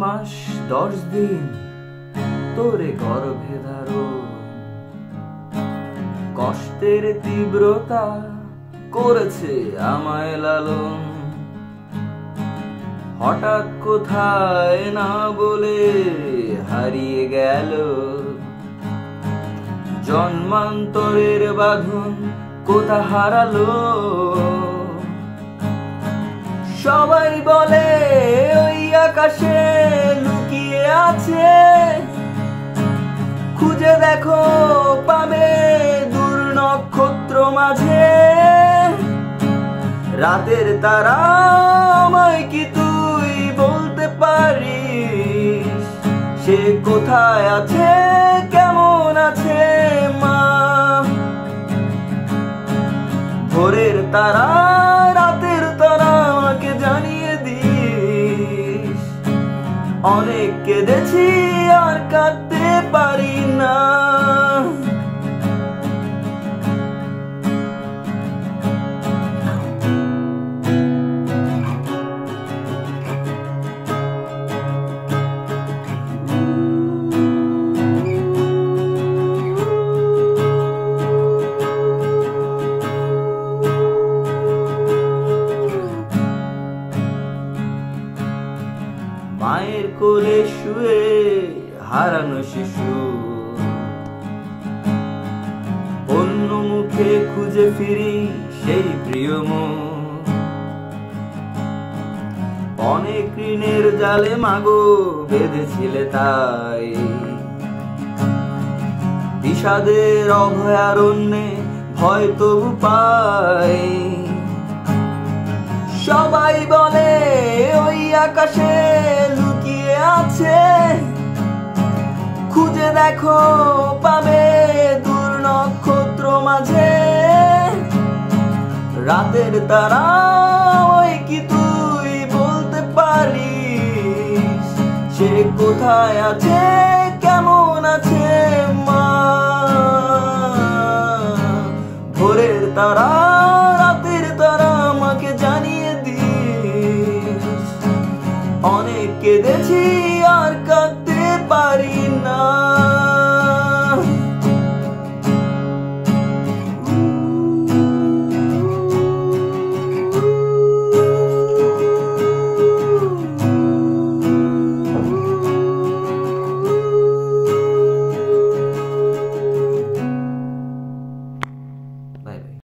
মাস 10 দিন তোরে গর্ভে ধারণ, কষ্টের তীব্রতা করেছে আমায় লালন। হঠাৎ কোথায় না বলে হারিয়ে গেল, জন্মান্তরের বাঁধন কোথা হারালো। সবাই বলে ওই আকাশে লুকিয়ে আছে, খুঁজে দেখো পাবে দূর নক্ষত্র মাঝে। রাতের তারা আমায় কি তুই বলতে পারিস, সে কোথায় আছে কেমন আছে মা? ভোরের তারা রাতের তারা আমাকে জানিয়ে দিস, অনেক কেঁদেছি আর কাঁদতে পারি না। মায়ের কোলে শুয়ে হারানো শিশু, অন্য মুখে খুঁজে ফিরি সেই প্রিয় মন। অনেক ঋণের জালে মাগো বেঁধেছিলে তাই, বিষাদের অভয়ারণ্যে ভয় তবু পাই। সবাই বলে ওই আকাশে লুকিয়ে আছে, খুঁজে দেখো পাবে দূর নক্ষত্র মাঝে। রাতের তারা ওই কি তুই বলতে পারিস, সে কোথায় আছে কেমন আছে মা? ভোরের তারা